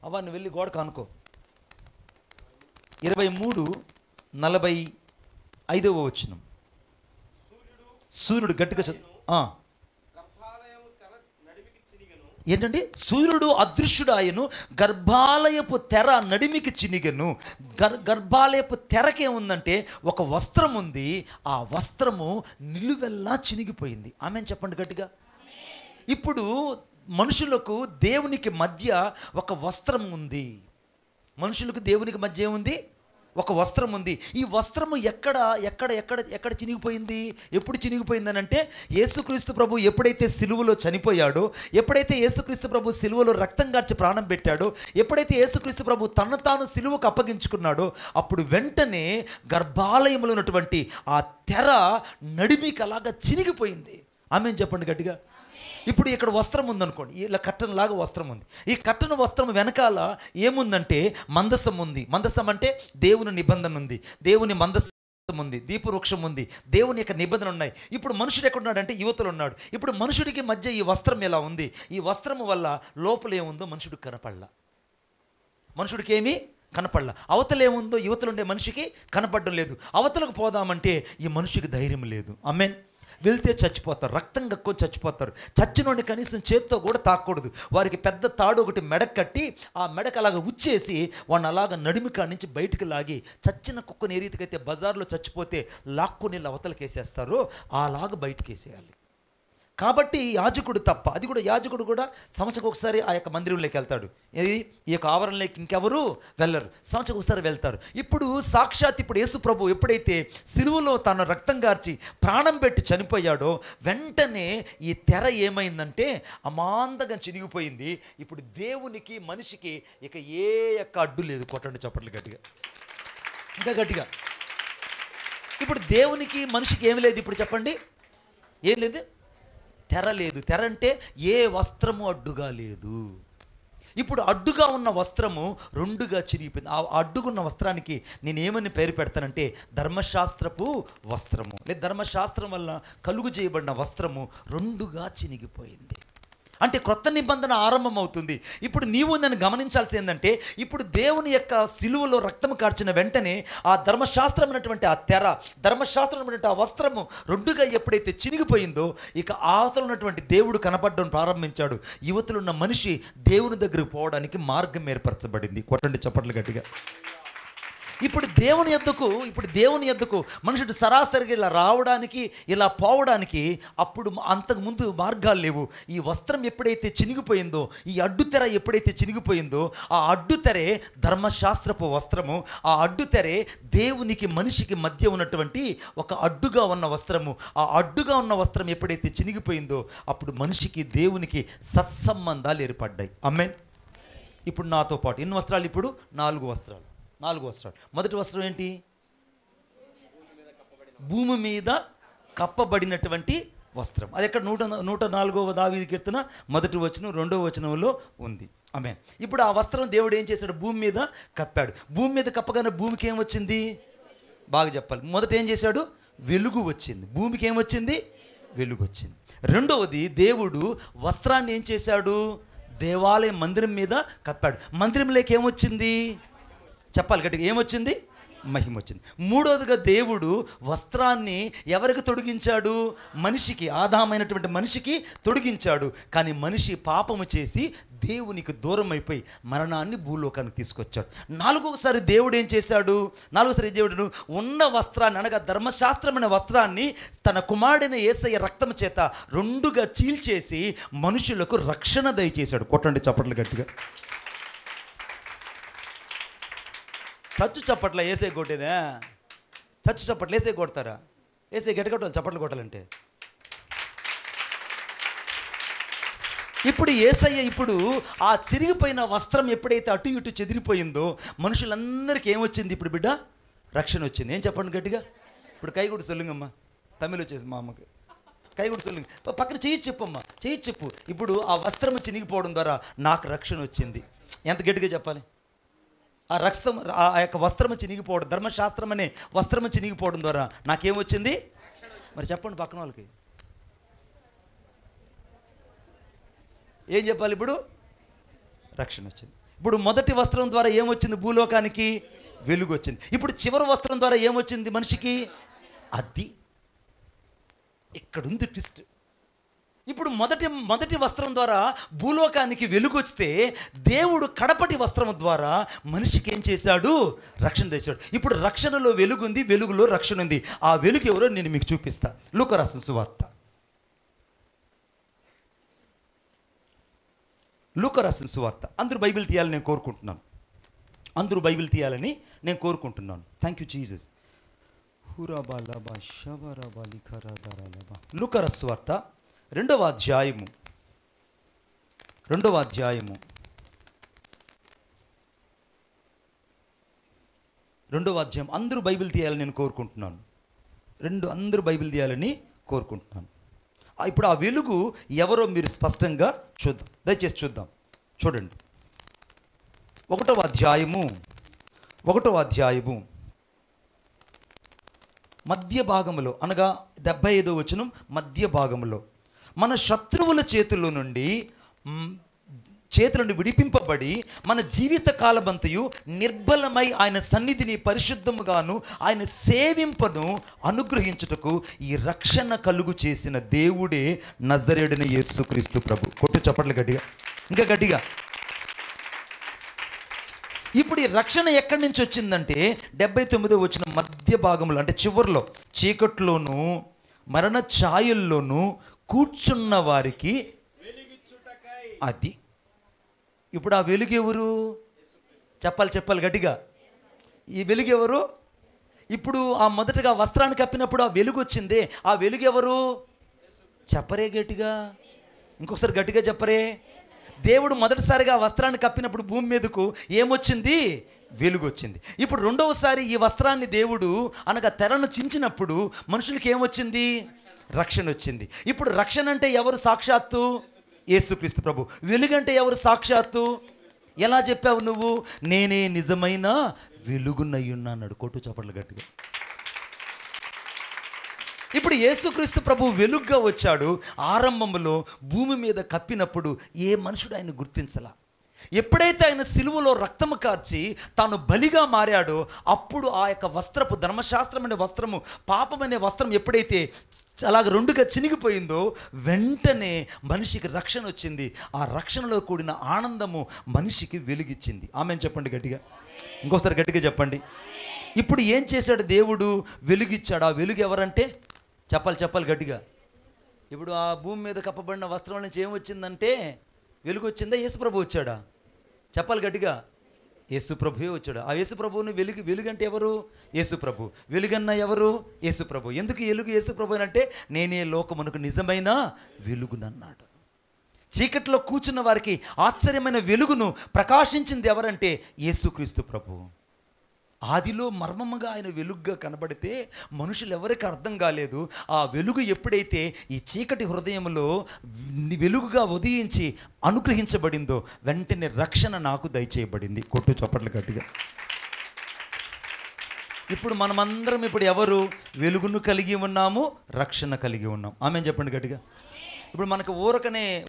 అవ్వను వెళ్ళి గోడ కానుకో. 23:45 వచనం. సూర్యుడు గట్టిగా చదువు. ఏంటంటే సూర్యుడు అదృశ్యుడాయను, గర్భాలయపు తెర నడిమికి చినిగెను. గర్భాలయపు తెరకేముందంటే ఒక వస్త్రం ఉంది, ఆ వస్త్రము నిలువెల్లా చినిగిపోయింది. ఆమెన్ చెప్పండి గట్టిగా. ఇప్పుడు మనుషులకు దేవునికి మధ్య ఒక వస్త్రం ఉంది. మనుషులకు దేవునికి మధ్య ఏముంది? ఒక వస్త్రం ఉంది. ఈ వస్త్రము ఎక్కడ ఎక్కడ ఎక్కడ ఎక్కడ చినిగిపోయింది? ఎప్పుడు చినిగిపోయిందని అంటే, యేసుక్రీస్తు ప్రభు ఎప్పుడైతే సిలువలో చనిపోయాడో, ఎప్పుడైతే యేసుక్రీస్తు ప్రభు సిలువలో రక్తం గార్చి ప్రాణం పెట్టాడో, ఎప్పుడైతే యేసుక్రీస్తు ప్రభు తను తాను సిలువకు అప్పగించుకున్నాడో, అప్పుడు వెంటనే గర్భాలయంలో ఉన్నటువంటి ఆ తెర నడిమికి అలాగా చినిగిపోయింది. ఆమేన్ చెప్పండి గట్టిగా. ఇప్పుడు ఇక్కడ వస్త్రం ఉందనుకోండి, ఇలా కట్టనలాగా వస్త్రం ఉంది. ఈ కట్టన వస్త్రం వెనకాల ఏముందంటే మందసం ఉంది. మందసం అంటే దేవుని నిబంధన ఉంది, దేవుని మందసం ఉంది, దీపవృక్షం ఉంది, దేవుని యొక్క నిబంధన ఉన్నాయి. ఇప్పుడు మనుషుడు ఎక్కడున్నాడంటే యువతలు ఉన్నాడు. ఇప్పుడు మనుషుడికి మధ్య ఈ వస్త్రం ఎలా ఉంది? ఈ వస్త్రం వల్ల లోపల ఏముందో మనుషుడికి కనపడలా. మనుషుడికి ఏమీ కనపడలా. అవతల ఏముందో యువతలు ఉండే మనిషికి కనపడడం లేదు. అవతలకు పోదామంటే ఈ మనిషికి ధైర్యం లేదు. ఆమేన్. వెళ్తే చచ్చిపోతారు, రక్తం కక్కుని చచ్చిపోతారు. చచ్చినోడిని కనీసం చేత్తో కూడా తాకూడదు. వారికి పెద్ద తాడు ఒకటి మెడకు కట్టి, ఆ మెడకు అలాగ ఉచ్చేసి వాడిని అలాగ నడిమి కాడి నుంచి బయటికి లాగి, చచ్చిన కుక్కని ఏ రీతికైతే బజార్లో చచ్చిపోతే లాక్కుని అవతలకి వేసేస్తారో అలాగ బయటకు వేసేయాలి. కాబట్టి యాజకుడు తప్ప, అది కూడా యాజకుడు కూడా సంవత్సరం ఒకసారి ఆ యొక్క మందిరంలోకి వెళ్తాడు. ఇది ఈ యొక్క ఆవరణలోకి ఇంకెవరు వెళ్ళరు, సంవత్సరం ఒకసారి వెళ్తారు. ఇప్పుడు సాక్షాత్ ఇప్పుడు యేసు ప్రభు ఎప్పుడైతే సిలువలో తన రక్తం గార్చి ప్రాణం పెట్టి చనిపోయాడో, వెంటనే ఈ తెర ఏమైందంటే అమాంతంగా చినిగిపోయింది. ఇప్పుడు దేవునికి మనిషికి ఇక ఏ యొక్క అడ్డు లేదు. కొట్టండి చప్పట్లు గట్టిగా, ఇంకా గట్టిగా. ఇప్పుడు దేవునికి మనిషికి ఏమి లేదు. ఇప్పుడు చెప్పండి, ఏం లేదు? తెర లేదు. తెర అంటే ఏ వస్త్రము అడ్డుగా లేదు. ఇప్పుడు అడ్డుగా ఉన్న వస్త్రము రెండుగా చిరిగిపోయింది. ఆ అడ్డుగున్న వస్త్రానికి నేను ఏమని పేరు పెడతానంటే ధర్మశాస్త్రపు వస్త్రము, లేదా ధర్మశాస్త్రం వల్ల కలుగు చేయబడిన వస్త్రము రెండుగా చినిగిపోయింది. అంటే క్రొత్త నిబంధన ఆరంభం అవుతుంది. ఇప్పుడు నీవు నన్ను గమనించాల్సి ఏంటంటే, ఇప్పుడు దేవుని యొక్క సిలువలో రక్తం కార్చిన వెంటనే ఆ ధర్మశాస్త్రమైనటువంటి ఆ తెర, ధర్మశాస్త్రమైనటువంటి ఆ వస్త్రము రెండుగా ఎప్పుడైతే చినిగిపోయిందో, ఇక అవతల ఉన్నటువంటి దేవుడు కనపడడం ప్రారంభించాడు. యువతులున్న మనిషి దేవుని దగ్గరికి పోవడానికి మార్గం ఏర్పరచబడింది. కొట్టండి చప్పట్లు గట్టిగా. ఇప్పుడు దేవుని యొద్దకు మనుషుడు సరాసరిగా ఇలా రావడానికి, ఇలా పోవడానికి అప్పుడు అంతకుముందు మార్గాలు లేవు. ఈ వస్త్రం ఎప్పుడైతే చినిగిపోయిందో, ఈ అడ్డుతెర ఎప్పుడైతే చినిగిపోయిందో, ఆ అడ్డుతెరే ధర్మశాస్త్రపు వస్త్రము. ఆ అడ్డుతెరే దేవునికి మనిషికి మధ్య ఉన్నటువంటి ఒక అడ్డుగా ఉన్న వస్త్రము. ఆ అడ్డుగా ఉన్న వస్త్రం ఎప్పుడైతే చినిగిపోయిందో, అప్పుడు మనిషికి దేవునికి సత్సంబంధాలు ఏర్పడ్డాయి. ఆమేన్. ఇప్పుడు నాతో పాటు ఎన్ని వస్త్రాలు? ఇప్పుడు 4 వస్త్రాలు. 4 వస్త్రాలు. మొదటి వస్త్రం ఏంటి? భూమి మీద కప్పబడినటువంటి వస్త్రం. అది ఎక్కడ? 104వ దావీదు కీర్తన 1వ వచనం 2వ వచనంలో ఉంది. ఆమేన్. ఇప్పుడు ఆ వస్త్రం దేవుడు ఏం చేశాడు? భూమి మీద కప్పాడు. భూమి మీద కప్పగానే భూమికి ఏం వచ్చింది? బాగా చెప్పాలి. మొదట ఏం చేశాడు? వెలుగు వచ్చింది. భూమికి ఏం వచ్చింది? వెలుగు వచ్చింది. రెండవది, దేవుడు వస్త్రాన్ని ఏం చేశాడు? దేవాలయం మందిరం మీద కప్పాడు. మందిరంలోకి ఏమొచ్చింది? చెప్పాలి గట్టిగా, ఏమొచ్చింది? మహిమ వచ్చింది. మూడవదిగా దేవుడు వస్త్రాన్ని ఎవరికి తొడిగించాడు? మనిషికి, ఆదామైనటువంటి మనిషికి తొడిగించాడు. కానీ మనిషి పాపము చేసి దేవునికి దూరం అయిపోయి మరణాన్ని భూలోకానికి తీసుకొచ్చాడు. నాలుగోసారి దేవుడు ఏం చేశాడు? నాలుగోసారి దేవుడు ఉన్న వస్త్రాన్ని, అనగా ధర్మశాస్త్రమైన వస్త్రాన్ని తన కుమారుడైన యేసయ్య రక్తం చేత రెండుగా చీల్చేసి మనుషులకు రక్షణ దయచేశాడు. కొట్టండి చప్పట్లు గట్టిగా. చచ్చు చప్పట్ల ఏసే కొట్టేదా? చచ్చు చప్పట్లు ఏసే కొడతారా? ఏసే గట్టిగట్టాలి చప్పట్లు కొట్టాలంటే. ఇప్పుడు యేసయ్య ఇప్పుడు ఆ చిరిగిపోయిన వస్త్రం ఎప్పుడైతే అటు ఇటు చెదిరిపోయిందో మనుషులందరికీ ఏమొచ్చింది? ఇప్పుడు బిడ్డ రక్షణ వచ్చింది. ఏం చెప్పండి గట్టిగా? ఇప్పుడు కై కూడా సొల్లుంగమ్మా, తమిళ్ వచ్చేసి మా అమ్మకి కై కూడా సొల్లుంగ, పక్కన చెయ్యి చెప్పమ్మా, చెయ్యి చెప్పు. ఇప్పుడు ఆ వస్త్రము చినిగిపోవడం ద్వారా నాకు రక్షణ వచ్చింది. ఎంత గట్టిగా చెప్పాలి? ఆ రక్తం, ఆ యొక్క వస్త్రము చినిగిపోవడం, ధర్మశాస్త్రం అనే వస్త్రము చినిగిపోవడం ద్వారా నాకేమొచ్చింది? మరి చెప్పండి పక్కన వాళ్ళకి. ఏం చెప్పాలి? ఇప్పుడు రక్షణ వచ్చింది. ఇప్పుడు మొదటి వస్త్రం ద్వారా ఏమొచ్చింది? భూలోకానికి వెలుగు వచ్చింది. ఇప్పుడు చివరి వస్త్రం ద్వారా ఏమొచ్చింది మనిషికి? అది ఇక్కడుంది ట్విస్ట్. ఇప్పుడు మొదటి వస్త్రం ద్వారా భూలోకానికి వెలుగు వస్తే దేవుడు కడపటి వస్త్రం ద్వారా మనిషికి ఏం చేశాడు? రక్షణ తెచ్చాడు. ఇప్పుడు రక్షణలో వెలుగు ఉంది, వెలుగులో రక్షణ ఉంది. ఆ వెలుగు ఎవరో నేను మీకు చూపిస్తా. లూకా రాసిన సువార్త, లూకా రాసిన సువార్త. అందరూ బైబిల్ తీయాలని నేను కోరుకుంటున్నాను. అందరూ బైబిల్ తీయాలని నేను కోరుకుంటున్నాను. Thank you Jesus. లూకా రాసిన సువార్త రెండవ అధ్యాయము అందరూ బైబిల్ తీయాలని నేను కోరుకుంటున్నాను. అందరూ బైబిల్ తీయాలని కోరుకుంటున్నాను. ఇప్పుడు ఆ వెలుగు ఎవరో మీరు స్పష్టంగా చూద్దాం, దయచేసి చూద్దాం. చూడండి, ఒకటవ అధ్యాయము మధ్య భాగములో, అనగా 75వ వచనం మధ్య భాగములో, మన శత్రువుల చేతుల నుండి విడిపింపబడి మన జీవిత కాలమంతయు నిర్బలమై ఆయన సన్నిధిని పరిశుద్ధముగాను ఆయన సేవింపను అనుగ్రహించుటకు ఈ రక్షణ కలుగు చేసిన దేవుడే నజరేయుడైన యేసుక్రీస్తు ప్రభు. కొట్టు చప్పట్లు గట్టిగా, ఇంకా గట్టిగా. ఇప్పుడు ఈ రక్షణ ఎక్కడి నుంచి వచ్చిందంటే 79వ వచనం మధ్య భాగంలో, అంటే చివరిలో, చీకట్లోనూ మరణ ఛాయల్లోనూ కూర్చున్న వారికి అది. ఇప్పుడు ఆ వెలుగు ఎవరు? చెప్పాలి గట్టిగా. ఈ వెలుగు ఎవరు? ఇప్పుడు ఆ మొదటగా వస్త్రాన్ని కప్పినప్పుడు ఆ వెలుగు వచ్చిందే, ఆ వెలుగు ఎవరు? చెప్పరే గట్టిగా, ఇంకొకసారి గట్టిగా చెప్పరే. దేవుడు మొదటిసారిగా వస్త్రాన్ని కప్పినప్పుడు భూమి మీదకు ఏమొచ్చింది? వెలుగు వచ్చింది. ఇప్పుడు రెండవసారి ఈ వస్త్రాన్ని దేవుడు అనగా తెరను చించినప్పుడు మనుషులకి ఏమొచ్చింది? రక్షణ వచ్చింది. ఇప్పుడు రక్షణ అంటే ఎవరు? సాక్షాత్తు యేసుక్రీస్తు ప్రభు. వెలుగంటే ఎవరు? సాక్షాత్తు. ఎలా చెప్పావు నువ్వు? నేనే నిజమైన వెలుగునయ్యున్నా అన్నాడు. కొట్టు చప్పట్లు గట్టిగా. ఇప్పుడు యేసుక్రీస్తు ప్రభు వెలుగ్గా వచ్చాడు. ఆరంభంలో భూమి మీద కప్పినప్పుడు ఏ మనుషుడు ఆయన గుర్తించలా. ఎప్పుడైతే ఆయన సిలువలో రక్తము కార్చి తాను బలిగా మారాడో అప్పుడు ఆ యొక్క వస్త్రపు, ధర్మశాస్త్రం అనే వస్త్రము, పాపం అనే వస్త్రం ఎప్పుడైతే అలాగ రెండుగా చినిగిపోయిందో వెంటనే మనిషికి రక్షణ వచ్చింది. ఆ రక్షణలో కూడిన ఆనందము మనిషికి వెలుగిచ్చింది. ఆమెను చెప్పండి గట్టిగా, ఇంకోసారి గట్టిగా చెప్పండి. ఇప్పుడు ఏం చేశాడు దేవుడు? వెలుగిచ్చాడు. ఆ వెలుగు ఎవరంటే? చెప్పాలి గట్టిగా. ఇప్పుడు ఆ భూమి మీద కప్పబడిన వస్త్రం నుంచి ఏమొచ్చిందంటే వెలుగు వచ్చిందా? యేసుప్రభు వచ్చాడా? చెప్పాలి గట్టిగా. యేసుప్రభువే వచ్చాడు. ఆ యేసుప్రభువుని వెలుగు అంటే ఎవరు? యేసుప్రభు. వెలుగన్న ఎవరు? యేసుప్రభు. ఎందుకు వెలుగు యేసుప్రభు అంటే నేనే లోకమునకు నిజమైన వెలుగునన్నాడు. చీకట్లో కూర్చున్న వారికి ఆశ్చర్యమైన వెలుగును ప్రకాశించింది ఎవరంటే యేసుక్రీస్తు ప్రభు. ఆదిలో మర్మముగా ఆయన వెలుగుగా కనబడితే మనుషులు ఎవరికి అర్థం కాలేదు. ఆ వెలుగు ఎప్పుడైతే ఈ చీకటి హృదయంలో వెలుగుగా ఉదయించి అనుగ్రహించబడిందో వెంటనే రక్షణ నాకు దయచేయబడింది. కొట్టు చప్పట్లు గట్టిగా. ఇప్పుడు మనమందరం ఇప్పుడు ఎవరు? వెలుగును కలిగి ఉన్నాము, రక్షణ కలిగి ఉన్నాం. ఆమె చెప్పండి గట్టిగా. ఇప్పుడు మనకు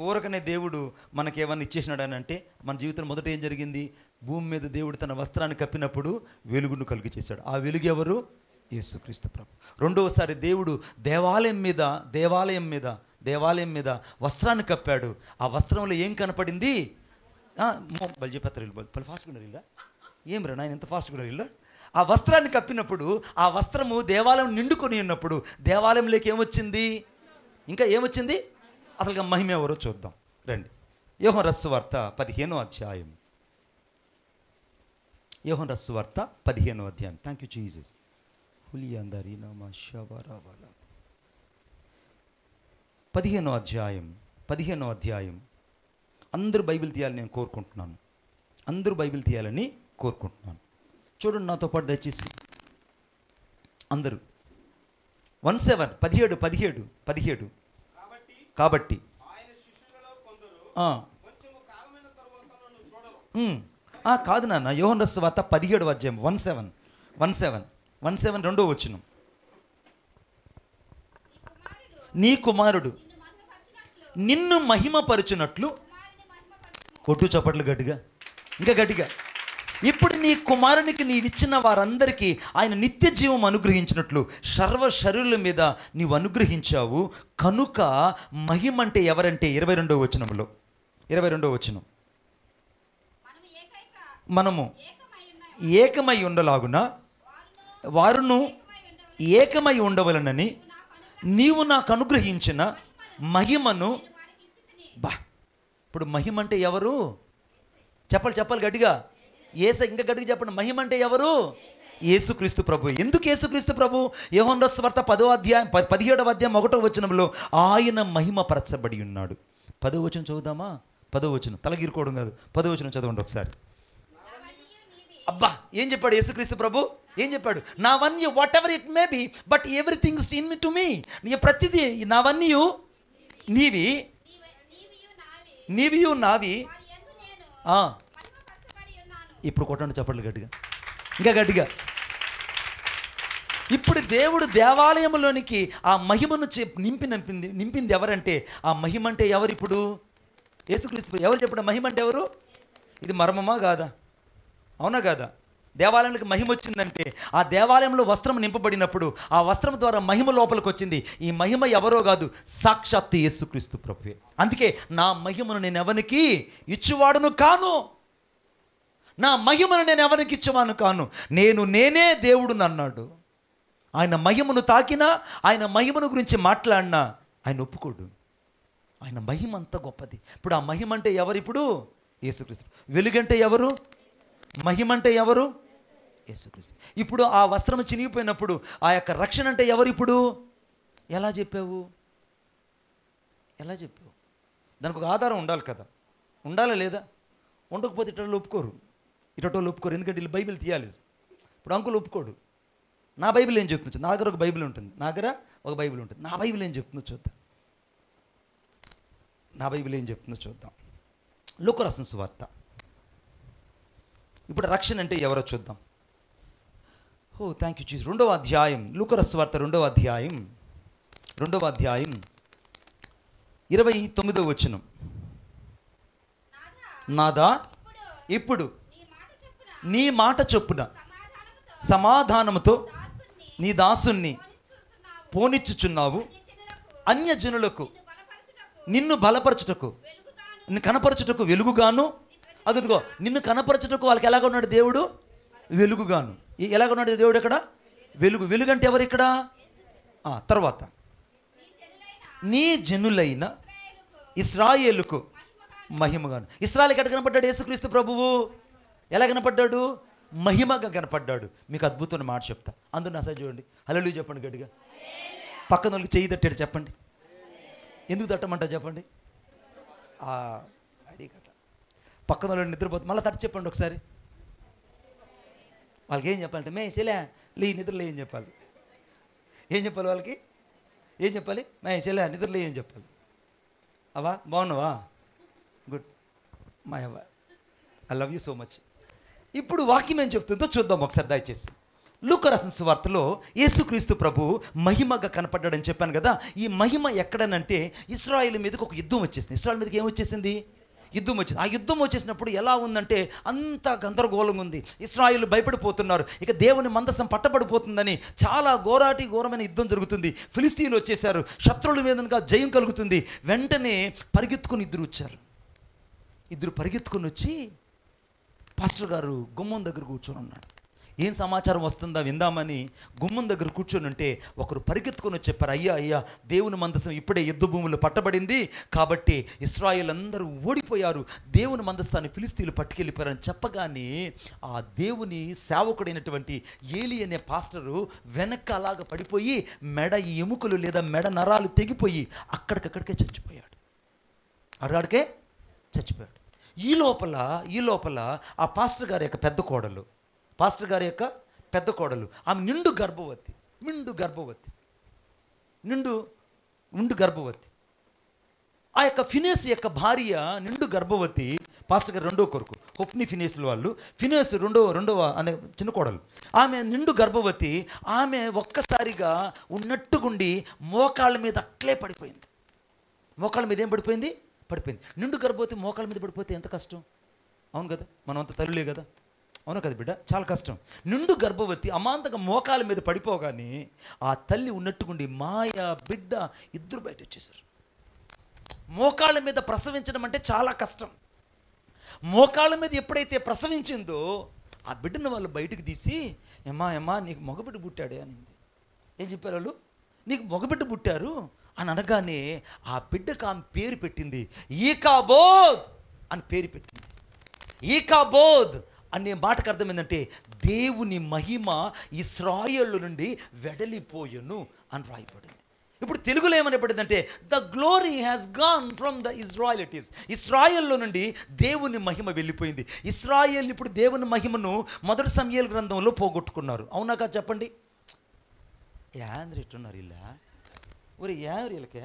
ఊరకనే దేవుడు మనకేమన్నా ఇచ్చేసినాడు అని అంటే మన జీవితంలో మొదట ఏం జరిగింది? భూమి మీద దేవుడు తన వస్త్రాన్ని కప్పినప్పుడు వెలుగును కలిగి చేశాడు. ఆ వెలుగు ఎవరు? యేసుక్రీస్తు ప్రభు. రెండవసారి దేవుడు దేవాలయం మీద వస్త్రాన్ని కప్పాడు. ఆ వస్త్రంలో ఏం కనపడింది? బలి చెప్పేస్తారు ఫాస్ట్గా ఇలా ఏం రా నాయన ఎంత ఫాస్ట్గా ఇలా. ఆ వస్త్రాన్ని కప్పినప్పుడు ఆ వస్త్రము దేవాలయం నిండుకొని ఉన్నప్పుడు దేవాలయంలోకి ఏమొచ్చింది? ఇంకా ఏమొచ్చింది? అసలుగా మహిమ ఎవరో చూద్దాం రండి. యోహాను రాసిన సువార్త 15వ అధ్యాయం. యోహాను రాసిన సువార్త 15వ అధ్యాయం. Thank you Jesus. 15వ అధ్యాయం. అందరూ బైబిల్ తీయాలని నేను కోరుకుంటున్నాను. చూడండి నాతో పాటు దయచేసి అందరూ. 17 కాబట్టి కాదు నాన్న, యోహాను రాసిన సువార్త 17వ అధ్యాయం 17 రెండో వచనం. నీ కుమారుడు నిన్ను మహిమపరచునట్లు. కొట్టు చప్పట్లు గట్టిగా, ఇంకా గట్టిగా. ఇప్పుడు నీ కుమారునికి నీవిచ్చిన వారందరికీ ఆయన నిత్య జీవం అనుగ్రహించినట్లు సర్వ శరీరుల మీద నీవు అనుగ్రహించావు కనుక మహిమ అంటే ఎవరంటే 22వ వచనంలో 22వ వచనం, మనము ఏకమై ఉండలాగున వారును ఏకమై ఉండవలనని నీవు నాకు అనుగ్రహించిన మహిమను బా. ఇప్పుడు మహిమ అంటే ఎవరు? చెప్పాలి గట్టిగా. ఇంకా గట్టిగా చెప్పండి. మహిమ అంటే ఎవరు? యేసుక్రీస్తు ప్రభు. ఎందుకు యేసుక్రీస్తు ప్రభు? యోహాను సువార్త 10వ అధ్యాయం 17వ అధ్యాయం 1వ వచనంలో ఆయన మహిమ పరచబడి ఉన్నాడు. 10వ వచనం చదువుదామా? 10వ వచనం తలగిరుకోవడం కాదు, 10వ వచనం చదవండి ఒకసారి. అబ్బా, ఏం చెప్పాడు యేసుక్రీస్తు ప్రభు? ఏం చెప్పాడు? నావన్నీ whatever it may be but everything is in to me. నీ ప్రతిదీ నావన్నీ నీవి, నీవియు నావి. ఇప్పుడు కొట్టండి చప్పట్లు గట్టిగా, ఇంకా గట్టిగా. ఇప్పుడు దేవుడు దేవాలయంలోనికి ఆ మహిమను నింపింది ఎవరంటే, ఆ మహిమ అంటే ఎవరు? ఇప్పుడు యేసుక్రీస్తు. ఎవరు చెప్పండి మహిమ అంటే ఎవరు? ఇది మర్మమా కాదా? అవునా కాదా? దేవాలయానికి మహిమ వచ్చిందంటే ఆ దేవాలయంలో వస్త్రం నింపబడినప్పుడు ఆ వస్త్రం ద్వారా మహిమ లోపలికి వచ్చింది. ఈ మహిమ ఎవరో కాదు, సాక్షాత్తు యేసుక్రీస్తు ప్రభువే. అందుకే నా మహిమను నేను ఎవరికి ఇచ్చువాడును కాను, నా మహిమను నేను ఎవరికి ఇచ్చేవాను కాను, నేనే దేవుడును అన్నాడు. ఆయన మహిమను తాకినా, ఆయన మహిమను గురించి మాట్లాడినా ఆయన ఒప్పుకోడు. ఆయన మహిమ అంత గొప్పది. ఇప్పుడు ఆ మహిమ అంటే ఎవరు? ఇప్పుడు యేసుక్రీస్తు. వెలుగంటే ఎవరు? మహిమ అంటే ఎవరు? యేసుక్రీస్తు. ఇప్పుడు ఆ వస్త్రం చినిగిపోయినప్పుడు ఆ యొక్క రక్షణ అంటే ఎవరు? ఇప్పుడు ఎలా చెప్పావు? దానికి ఒక ఆధారం ఉండాలి కదా, ఉండాలా లేదా? ఉండకపోతే ఇటోళ్ళు ఒప్పుకోరు, ఎందుకంటే వీళ్ళు బైబిల్ తీయాలి. ఇప్పుడు అంకుల్ ఒప్పుకోడు. నా బైబిల్ ఏం చెప్తుంది? నా దగ్గర ఒక బైబిల్ ఉంటుంది, నా బైబిల్ ఏం చెప్తుందో చూద్దాం. లూకా రాసిన సువార్త. ఇప్పుడు రక్షణ అంటే ఎవరో చూద్దాం. Thank you Jesus. 2వ అధ్యాయం, లూకా రాసిన సువార్త 2వ అధ్యాయం 29వ వచనం. నాదా ఇప్పుడు నీ మాట చొప్పున సమాధానముతో నీ దాసుని పోనిచ్చుచున్నావు, అన్యజనులకు నిన్ను బలపరచుటకు, నిన్ను కనపరచుటకు వెలుగుగాను. అదిగో నిన్ను కనపరచుటకు వాళ్ళకి ఎలాగ ఉన్నాడు దేవుడు? వెలుగుగాను. ఎలాగ ఉన్నాడు దేవుడు? ఇక్కడ వెలుగు అంటే ఎవరు ఇక్కడ? తర్వాత నీ జనులైన ఇశ్రాయేలుకు మహిమగాను. ఇశ్రాయేలు ఎక్కడ కనపడ్డాడు? యేసుక్రీస్తు ప్రభువు ఎలా కనపడ్డాడు? మహిమగా కనపడ్డాడు. మీకు అద్భుతమైన మాట చెప్తా, అందరూ నా సైడ్ చూడండి, హల్లెలూయా చెప్పండి గట్టిగా. పక్కన వాళ్ళకి చెయ్యి తట్టాడు చెప్పండి. ఎందుకు తట్టమంటారు చెప్పండి? అది కదా, పక్కన వాళ్ళు నిద్రపోతే మళ్ళీ తట్టు చెప్పండి ఒకసారి. వాళ్ళకి ఏం చెప్పాలంటే, మే చెలే లే నిద్రలే ఏం చెప్పాలి? వాళ్ళకి ఏం చెప్పాలి? మే చెలే నిద్రలే ఏం చెప్పాలి? అవా బాగున్నావా? గుడ్ మై అవ్వ, I love you so much. ఇప్పుడు వాక్యం ఏం చెప్తుందో చూద్దాం ఒకసారి దయచేసి. లూకా రాసిన సువార్తలో యేసుక్రీస్తు ప్రభు మహిమగా కనపడ్డాడని చెప్పాను కదా. ఈ మహిమ ఎక్కడనంటే ఇశ్రాయేలు మీదకి ఒక యుద్ధం వచ్చేసింది. ఇశ్రాయేలు మీదకి ఏమొచ్చేసింది? యుద్ధం వచ్చింది. ఆ యుద్ధం వచ్చేసినప్పుడు ఎలా ఉందంటే అంత గందరగోళంగా ఉంది. ఇశ్రాయేలు భయపడిపోతున్నారు, ఇక దేవుని మందసం పట్టబడిపోతుందని చాలా ఘోరమైన యుద్ధం జరుగుతుంది. ఫిలిస్తీన్లు వచ్చేసారు, శత్రువుల మీద జయం కలుగుతుంది. వెంటనే పరిగెత్తుకుని ఇద్దరు పరిగెత్తుకుని వచ్చి పాస్టర్ గారు గుమ్మం దగ్గర కూర్చొని ఉన్నాడు. ఏం సమాచారం వస్తుందా విందామని గుమ్మం దగ్గర కూర్చొని ఉంటే ఒకరు పరిగెత్తుకొని వచ్చి చెప్పారు, అయ్యా దేవుని మందసం ఇప్పుడే యుద్ధ భూములు పట్టబడింది, కాబట్టి ఇశ్రాయేల్ అందరూ ఓడిపోయారు, దేవుని మందసాన్ని ఫిలిస్తీన్లు పట్టుకెళ్ళిపోయారని చెప్పగానే ఆ దేవుని సేవకుడైనటువంటి ఏలి అనే పాస్టరు వెనక్కి అలాగ పడిపోయి మెడ ఎముకలు లేదా మెడ నరాలు తెగిపోయి అక్కడికక్కడికే చచ్చిపోయాడు. ఈ లోపల ఆ పాస్టర్ గారి యొక్క పెద్ద కోడలు ఆమె నిండు గర్భవతి. ఆ యొక్క ఫినేస్ యొక్క భార్య నిండు గర్భవతి. పాస్టర్ గారు రెండో కొరకు హొప్ని ఫినేస్ల వాళ్ళు, ఫినేస్ రెండవ అనే చిన్న కోడలు, ఆమె నిండు గర్భవతి. ఆమె ఒక్కసారిగా ఉన్నట్టుగుండి మోకాళ్ళ మీద అట్లే పడిపోయింది. మోకాళ్ళ మీద ఏం పడిపోయింది? నిండు గర్భవతి మోకాళ్ళ మీద పడిపోతే ఎంత కష్టం, అవును కదా? మనం అంత తల్లులే కదా. అవును కదా బిడ్డ, చాలా కష్టం. నిండు గర్భవతి అమాంతంగా మోకాల మీద పడిపోగానే ఆ తల్లి ఉన్నట్టుకుండి మాయ బిడ్డ ఇద్దరు బయట వచ్చేసారు. మోకాళ్ళ మీద ప్రసవించడం అంటే చాలా కష్టం. మోకాళ్ళ మీద ఎప్పుడైతే ప్రసవించిందో ఆ బిడ్డను వాళ్ళు బయటకు తీసి, ఏమ్మా నీకు మగబిడ్డ పుట్టాడే అనింది. ఏం చెప్పారు వాళ్ళు? నీకు మగబిడ్డ పుట్టారు అని అనగానే ఆ బిడ్డకు ఆమె పేరు పెట్టింది ఈకాబోద్ అని పేరు పెట్టింది. ఈకాబోద్ అనే మాటకు అర్థం ఏంటంటే దేవుని మహిమ ఇశ్రాయేలు నుండి వెడలిపోయెను అని రాయబడింది. ఇప్పుడు తెలుగులో ఏమని పడిందంటే the glory has gone from the Israelites. ఇస్రాయేల్లో నుండి దేవుని మహిమ వెళ్ళిపోయింది. ఇస్రాయేల్ ఇప్పుడు దేవుని మహిమను మొదటి సమూయేలు గ్రంథంలో పోగొట్టుకున్నారు. అవునా కాదు చెప్పండి? యాంద్ర ఎట్టున్నారు ఇలా ఒరే యారు వీళ్ళకే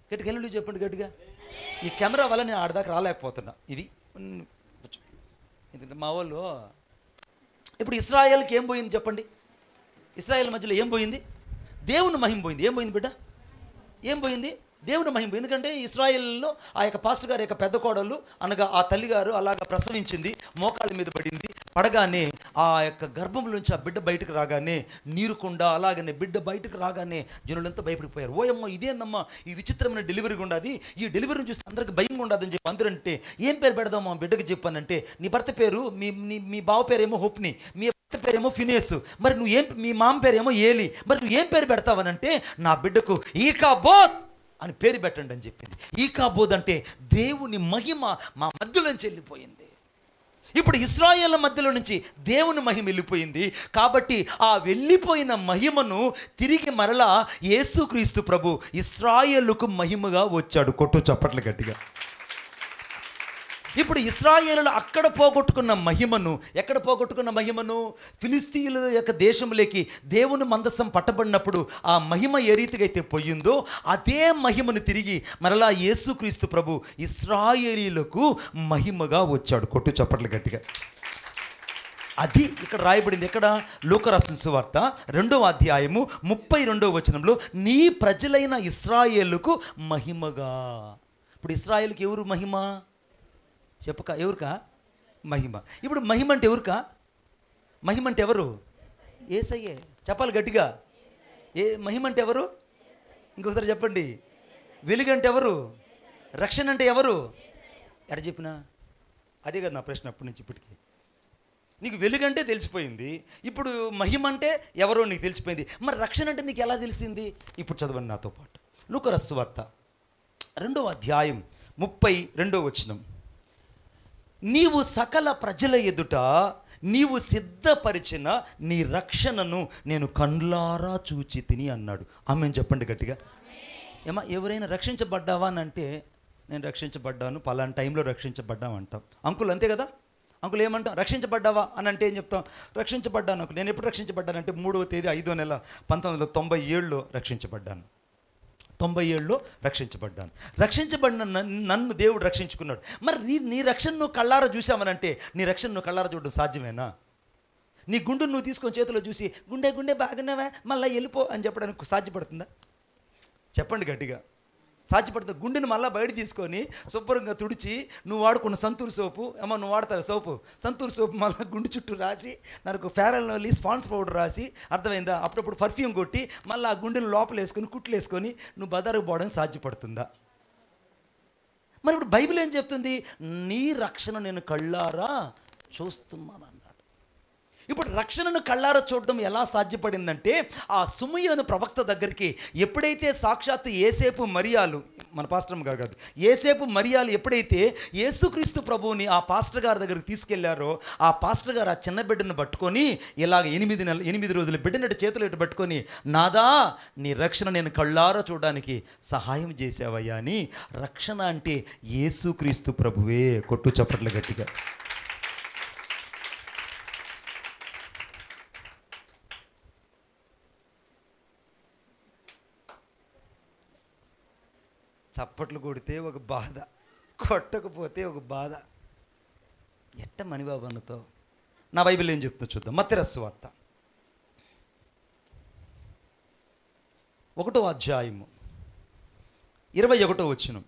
గట్టిగా వెళ్ళి చెప్పండి గట్టిగా. ఈ కెమెరా వల్ల నేను ఆడదాకా రాలేకపోతున్నా. ఇది ఎందుకంటే మా వాళ్ళు ఇప్పుడు ఇస్రాయేల్కి ఏం పోయింది చెప్పండి? ఇస్రాయేల్ మధ్యలో ఏం పోయింది? దేవుని మహిమ పోయింది. ఏం పోయింది బిడ్డ? ఏం పోయింది? దేవుని మహిమ. ఎందుకంటే ఇస్రాయేల్లో ఆ యొక్క పాస్టర్ గారి యొక్క పెద్ద కోడళ్ళు అనగా ఆ తల్లిగారు అలాగా ప్రసవించింది, మోకాళ్ళ మీద పడింది. పడగానే ఆ యొక్క గర్భం నుంచి ఆ బిడ్డ బయటకు రాగానే నీరుకుండా అలాగనే బిడ్డ బయటకు రాగానే జనులంతా భయపడిపోయారు. ఓయమ్మ ఇదేందమ్మా ఈ విచిత్రమైన డెలివరీ ఉండదు, ఈ డెలివరీని చూస్తే అందరికి భయం ఉండదని చెప్పి అందరంటే ఏం పేరు పెడదామా బిడ్డకి చెప్పానంటే నీ భర్త పేరు మీ బావ పేరేమో హోప్ని, మీ భర్త పేరేమో ఫినేసు, మరి నువ్వేం మీ మామ పేరేమో ఏలి, మరి నువ్వు ఏం పేరు పెడతావనంటే నా బిడ్డకు ఈకాబోద్ అని పేరు పెట్టండి అని చెప్పింది. ఈకాబోద్ అంటే దేవుని మహిమ మా మధ్యలోంచి వెళ్ళిపోయింది. ఇప్పుడు ఇశ్రాయేళ్ల మధ్యలో నుంచి దేవుని మహిమ వెళ్ళిపోయింది. కాబట్టి ఆ వెళ్ళిపోయిన మహిమను తిరిగి మరలా యేసుక్రీస్తు ప్రభు ఇశ్రాయేలుకు మహిమగా వచ్చాడు. కొట్టు చప్పట్లు గట్టిగా. ఇప్పుడు ఇశ్రాయేలులు అక్కడ పోగొట్టుకున్న మహిమను, ఎక్కడ పోగొట్టుకున్న మహిమను? ఫిలిస్తీయుల యొక్క దేశంలోకి దేవుని మందసం పట్టబడినప్పుడు ఆ మహిమ ఏ రీతిగా అయితే పోయిందో అదే మహిమను తిరిగి మరలా యేసుక్రీస్తు ప్రభు ఇశ్రాయేలీలకు మహిమగా వచ్చాడు. కొట్టు చప్పట్లు గట్టిగా. అది ఇక్కడ రాయబడింది. ఎక్కడ? లూకా రాసిన సువార్త 2వ అధ్యాయము 32వ వచనంలో నీ ప్రజలైన ఇశ్రాయేలుకు మహిమగా. ఇప్పుడు ఇశ్రాయేలుకి ఎవరు మహిమ? చెప్పక ఎవరికా మహిమ? ఇప్పుడు మహిమ అంటే ఎవరికా? మహిమ అంటే ఎవరు? యేసయ్యే. చెప్పాలి గట్టిగా. మహిమ అంటే ఎవరు? ఇంకొకసారి చెప్పండి. వెలుగు అంటే ఎవరు? రక్షణ అంటే ఎవరు? ఎక్కడ చెప్పినా అదే కదా నా ప్రశ్న అప్పటి నుంచి ఇప్పటికీ. నీకు వెలుగు అంటే తెలిసిపోయింది, ఇప్పుడు మహిమ అంటే ఎవరో నీకు తెలిసిపోయింది, మరి రక్షణ అంటే నీకు ఎలా తెలిసింది? ఇప్పుడు చదవండి నాతో పాటు. లూకా రాసిన సువార్త 2వ అధ్యాయం 32వ వచనం. నీవు సకల ప్రజల ఎదుట నీవు సిద్ధపరిచిన నీ రక్షణను నేను కండ్లారా చూచి తిని అన్నాడు. ఆమెను చెప్పండి గట్టిగా. ఏమా ఎవరైనా రక్షించబడ్డావా అని అంటే నేను రక్షించబడ్డాను, పలానా టైంలో రక్షించబడ్డాం అంటాం. అంకుల్ అంతే కదా? అంకుల్ ఏమంటాం? రక్షించబడ్డావా అని అంటే ఏం చెప్తాం? రక్షించబడ్డాను అంకుల్. నేను ఎప్పుడు రక్షించబడ్డానంటే 3వ తేదీ 5వ నెల 1997లో రక్షించబడ్డాను. 97లో రక్షించబడ్డాను. రక్షించబడిన నన్ను దేవుడు రక్షించుకున్నాడు. మరి నీ రక్షణ నువ్వు కళ్ళారా చూసామనంటే నీ రక్షణ నువ్వు కళ్ళారా చూడడం సాధ్యమేనా? నీ గుండెను నువ్వు తీసుకొని చేతిలో చూసి గుండె బాగున్నావా మళ్ళీ వెళ్ళిపో అని చెప్పడానికి సాధ్యపడుతుందా? చెప్పండి గట్టిగా. సాధ్యపడుతుంది? గుండెని మళ్ళీ బయట తీసుకొని శుభ్రంగా తుడిచి నువ్వు వాడుకున్న సంతూర్ సోపు, ఏమో నువ్వు వాడతావు సోపు, సంతూర్ సోపు మళ్ళీ గుండె చుట్టూ రాసి నాకు fair and lovely spans powder రాసి, అర్థమైందా, అప్పుడప్పుడు పర్ఫ్యూమ్ కొట్టి మళ్ళీ ఆ గుండెని లోపల వేసుకొని కుట్లు వేసుకొని నువ్వు బజారుకు పోవడానికి సాధ్యపడుతుందా? మరి ఇప్పుడు బైబిల్ ఏం చెప్తుంది? నీ రక్షణ నేను కళ్ళారా చూస్తున్నాను అన్నాడు. ఇప్పుడు రక్షణను కళ్ళారా చూడడం ఎలా సాధ్యపడిందంటే ఆ సుమయోను ప్రవక్త దగ్గరికి ఎప్పుడైతే సాక్షాత్తు యేసేపు మరియాలు, మన పాస్టర్ గారు కాదు, యేసేపు మరియాలు ఎప్పుడైతే యేసుక్రీస్తు ప్రభువుని ఆ పాస్టర్ గారి దగ్గరికి తీసుకెళ్లారో ఆ పాస్టర్ గారు ఆ చిన్న బిడ్డను పట్టుకొని ఇలాగ 8 రోజుల బిడ్డనట్టు చేతులు ఇటు పట్టుకొని, నాదా నీ రక్షణ నేను కళ్ళారా చూడడానికి సహాయం చేసావయ్యా అని. రక్షణ అంటే యేసుక్రీస్తు ప్రభువే. కొట్టు చప్పట్లు గట్టిగా. చప్పట్లు కొడితే ఒక బాధ, కొట్టకపోతే ఒక బాధ. ఎట్ట మణిబాబు అన్నతో నా బైబిల్ ఏం చెప్తుందో చూద్దాం. మత్తయి రాసిన సువార్త 1వ అధ్యాయము 21వ వచనం.